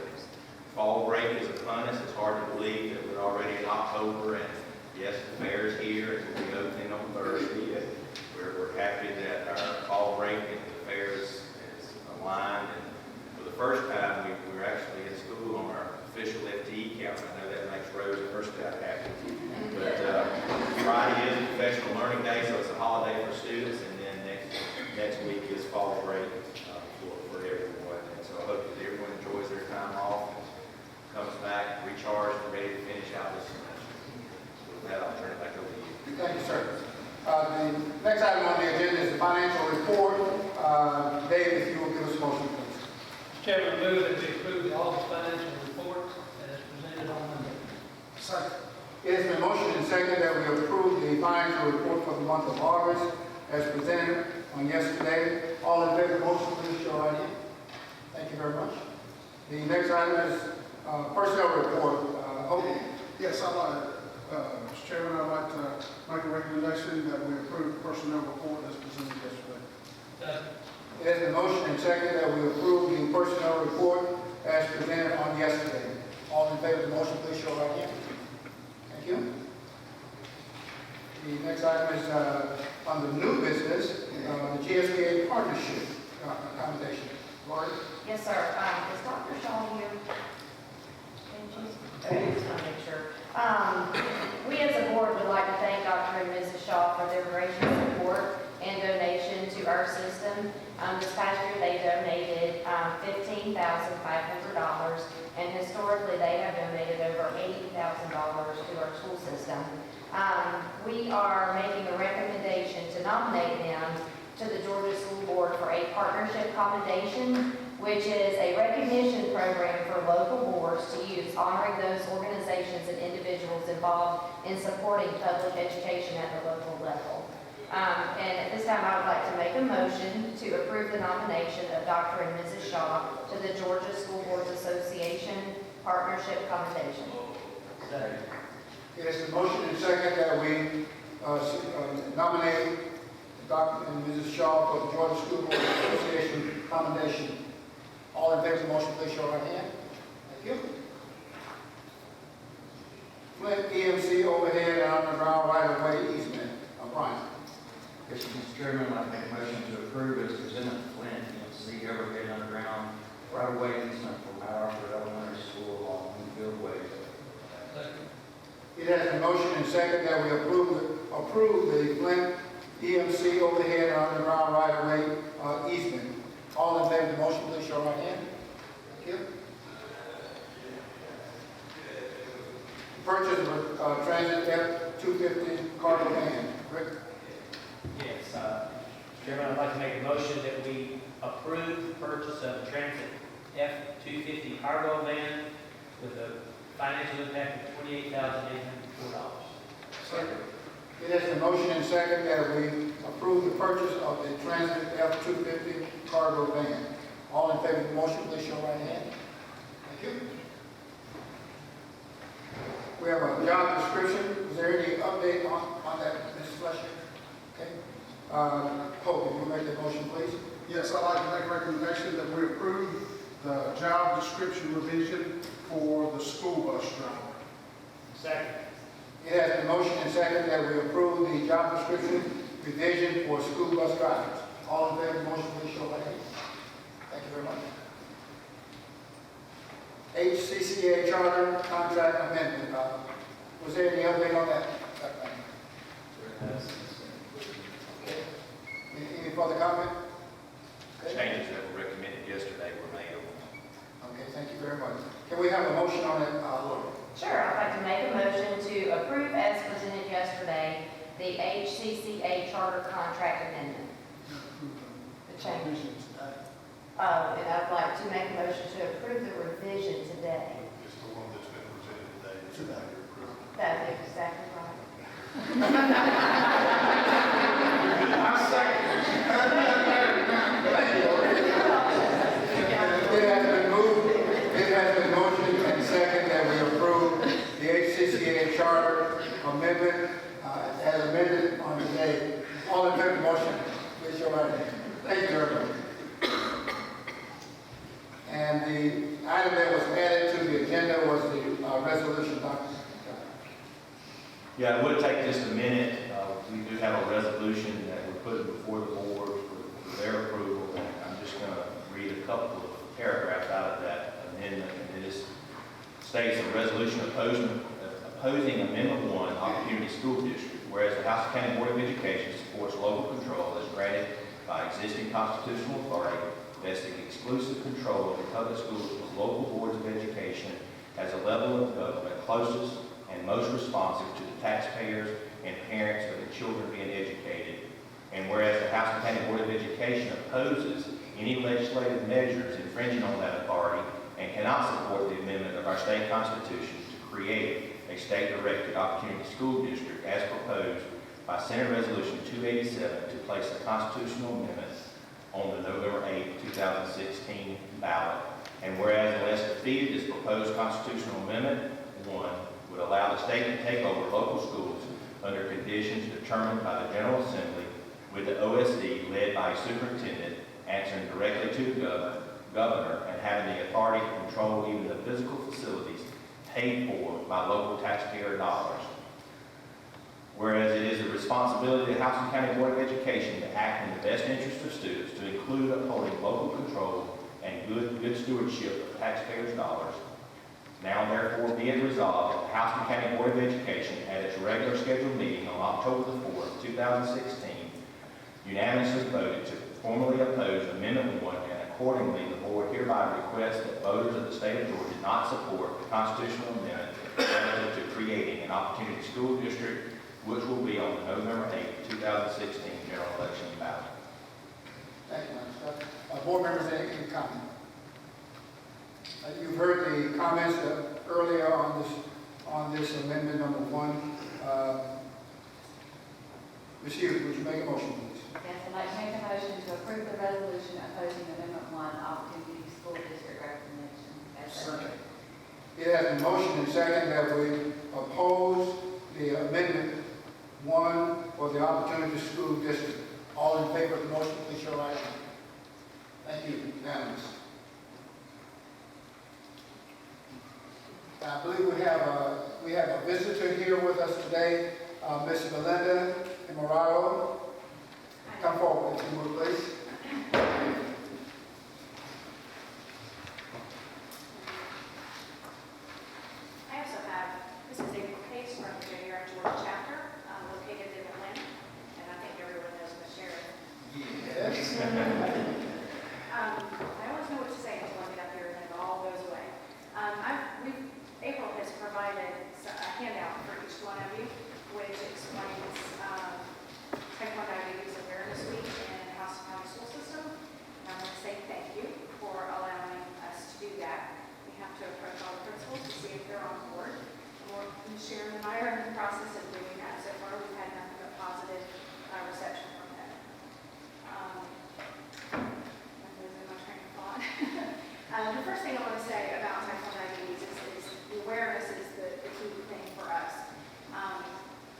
Fall break is upon us. It's hard to believe that we're already in October, and yes, the fair is here, and we'll be opening on Thursday, and we're happy that our fall break and the fair is aligned. And for the first time, we're actually in school on our official FTE count. I know that makes Rose and her staff happy. But Friday is Professional Learning Day, so it's a holiday for students, and then next week is fall break for everyone. And so I hope that everyone enjoys their time off, and comes back recharged and ready to finish out this semester. With that, I'll turn it back over to you. Thank you, sir. The next item on the agenda is the financial report. David, if you will give us a motion, please. Chairman, move that we approve the August financial report as presented on Monday. Second. It has been motioned and seconded that we approve the financial report for the month of August as presented on yesterday. All in favor of the motion, please show your right hand. Thank you very much. The next item is personnel report. Yes, Mr. Chairman, I'd like to make a recommendation that we approve the personnel report as presented yesterday. It has been motioned and seconded that we approve the personnel report as presented on yesterday. All in favor of the motion, please show your right hand. Thank you. The next item is on the new business, the GSBA partnership accommodation. Lori? Yes, sir. Is Dr. Shaw here? Okay, just want to make sure. We as a board would like to thank Dr. and Mrs. Shaw for their gracious support and donation to our system. This past year, they donated $15,500, and historically, they have donated over $80,000 to our school system. We are making a recommendation to nominate them to the Georgia School Board for a partnership commendation, which is a recognition program for local boards to use, honoring those organizations and individuals involved in supporting public education at the local level. And at this time, I would like to make a motion to approve the nomination of Dr. and Mrs. Shaw to the Georgia School Boards Association Partnership Commendation. Second. It is a motion and second that we nominate Dr. and Mrs. Shaw for the Georgia School Boards Association Commendation. All in favor of the motion, please show your right hand. Thank you. Flint EMC overhead and underground right-of-way easement. Brian. Yes, Mr. Chairman, I'd like to make a motion to approve as presented to Flint EMC overhead underground right-of-way easement for Mount Arthur Elementary School along Winfield Way. It has been motion and second that we approve the Flint EMC overhead and underground right-of-way easement. All in favor of the motion, please show your right hand. Thank you. Purchase of Transit F-250 cargo van. Rick? Yes, Mr. Chairman, I'd like to make a motion that we approve the purchase of a Transit F-250 cargo van with a financial impact of $28,804. Second. It has been motion and second that we approve the purchase of the Transit F-250 cargo van. All in favor of the motion, please show your right hand. Thank you. We have a job description. Is there any update on that, Mrs. Fletcher? Okay. Hope, will you make the motion, please? Yes, I'd like to make a recommendation that we approve the job description revision for the school bus driver. Second. It has been motion and second that we approve the job description revision for school bus drivers. All in favor of the motion, please show your right hand. Thank you very much. HCBOE charter contract amendment. Was there any update on that? Okay. Any further comment? Okay. Changes that were recommended yesterday were made. Okay, thank you very much. Can we have a motion on that, Lori? Sure, I'd like to make a motion to approve as presented yesterday the HCCA charter contract amendment. The change. And I'd like to make a motion to approve the revision today. It's the one that's been presented today. That's exactly right. I second. It has been motioned and second that we approve the HCCA charter amendment as amended on today. All in favor of the motion, please show your right hand. Thank you very much. And the item that was added to the agenda was the resolution, Dr. Yeah, it would take just a minute. We do have a resolution that we're putting before the board for their approval. And I'm just going to read a couple of paragraphs out of that amendment. And it states a resolution opposing Amendment 1, Opportunity School District, whereas the House County Board of Education supports local control as granted by existing constitutional authority, vesting exclusive control of the public schools with local boards of education as a level of government closest and most responsive to the taxpayers and parents of the children being educated. And whereas the House County Board of Education opposes any legislative measures infringing on that authority and cannot support the amendment of our state constitution to create a state-directed opportunity school district as proposed by Senate Resolution 287 to place a constitutional amendment on the November 8, 2016 ballot. And whereas unless defeated, this proposed constitutional amendment, 1, would allow the state to take over local schools under conditions determined by the General Assembly, with the OSD led by a superintendent answering directly to the governor and having the authority to control even the physical facilities paid for by local taxpayer dollars. Whereas it is the responsibility of the Houston County Board of Education to act in the best interest of students, to include upholding local control and good stewardship of taxpayers' dollars. Now therefore be it resolved that the Houston County Board of Education at its regular scheduled meeting on October the 4th, 2016, unanimously voted to formally oppose Amendment 1, and accordingly the board hereby requests that voters of the state of Georgia not support the constitutional amendment relative to creating an opportunity school district, which will be on the November 8, 2016 general election ballot. Thank you, Mr. Scott. Board members, any comment? You've heard the comments earlier on this amendment number 1. Ms. Hughes, would you make a motion, please? Yes, I'd like to make a motion to approve the resolution opposing Amendment 1, Opportunity School District recommendation. As second. It has been motioned and second that we oppose the amendment 1 for the Opportunity School District. All in favor of the motion, please show right hand. Thank you. Unanimous. I believe we have a visitor here with us today, Ms. Belinda Morado. Come forward, if you would, please. I also have, this is a case from the Junior Georgia chapter, located in Atlanta, and I think everyone knows Ms. Sharon. Yes. I always know what to say until I get up here and then it all goes away. April has provided a handout for each one of you, which explains Type 1 Diabetes Awareness Week in the Houston County School System. And I want to say thank you for allowing us to do that. We have to approach all the principals to see if they're on board. Ms. Sharon and I are in the process of doing that. So far, we've had nothing but positive reception from them. I'm losing my train of thought. The first thing I want to say about Type 1 diabetes is the awareness is the key thing for us.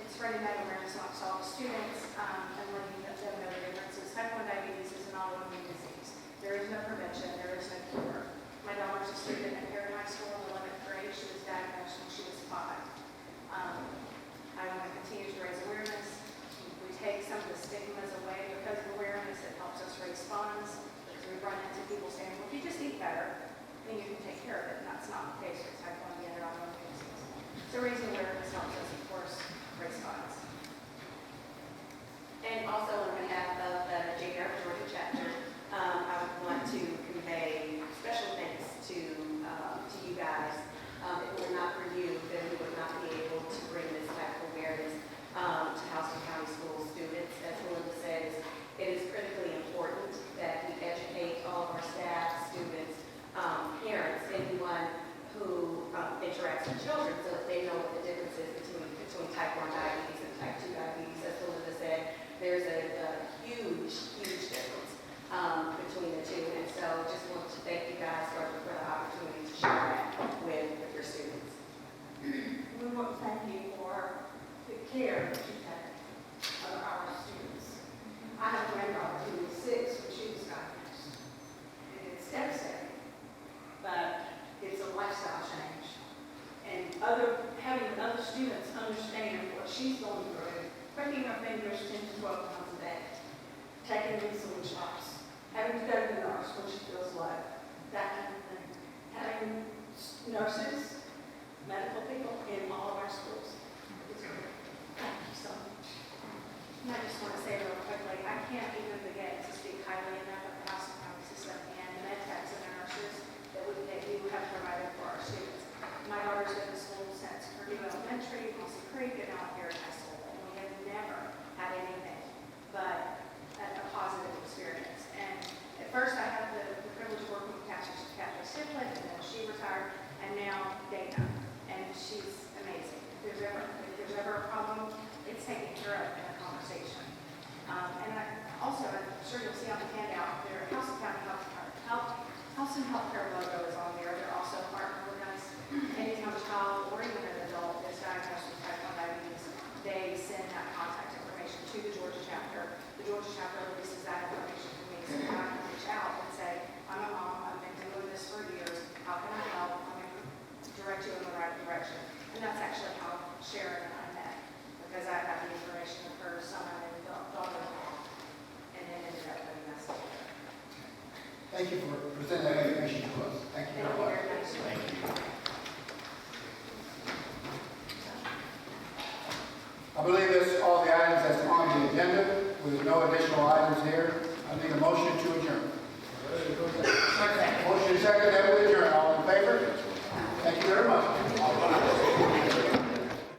It's spreading that awareness amongst all the students and letting them know the differences. Type 1 diabetes is an autoimmune disease. There is no prevention. There is no cure. My daughter's a student at Perry High School in the 11th grade. She was diagnosed when she was 5. I want to continue to raise awareness. We take some of the stigmas away because of awareness. It helps us raise funds. Because we run into people saying, well, if you just eat better, then you can take care of it. And that's not the case with Type 1 and other autoimmune disease. So raising awareness helps us, of course, raise funds. And also on behalf of the Junior Georgia chapter, I would want to convey special thanks to you guys. If it were not for you, then we would not be able to bring this type of awareness to Houston County School students. As Melinda says, it is critically important that we educate all of our staff, students, parents, anyone who interacts with children so that they know what the difference is between Type 1 diabetes and Type 2 diabetes. As Melinda said, there's a huge difference between the two. And so just want to thank you guys for the opportunity to share that with your students. We want to thank you for the care that you take of our students. I have a granddaughter who was 6 when she was diagnosed. And it's devastating, but it's a lifestyle change. And having other students understand what she's going through, pricking her fingers 10 to 12 times a day, taking insulin shots, having to go to the nurse when she feels low, that kind of thing. Having nurses, medical people in all of our schools. Thank you so much. And I just want to say real quickly, I can't even begin to speak highly enough of the Houston County system and the med techs and the nurses that you have provided for our students. My daughter's been in school since Purdue Elementary, Mossy Creek, and now here at high school. And we have never had anything but a positive experience. And at first I and now Dana, and she's amazing. If there's ever a problem, it's taken care of in a conversation. And I'm sure you'll see on the handout, their House and Healthcare logo is on there. They're also a partner with us. Anytime a child or even an adult is diagnosed with type 1 diabetes, they send that contact information to the Georgia chapter. The Georgia chapter releases that information to me, so I can reach out and say, I'm a mom, I've been doing this for years, how can I help? I'm going to direct you in the right direction. And that's actually how Sharon and I met, because I got the information of her son and daughter-in-law, and then ended up putting us together. Thank you for presenting that information to us. Thank you very much. Thank you. I believe that's all the items that's on the agenda, with no additional items here. I need a motion to adjourn. Motion second, that we adjourn. All in favor? Thank you very much.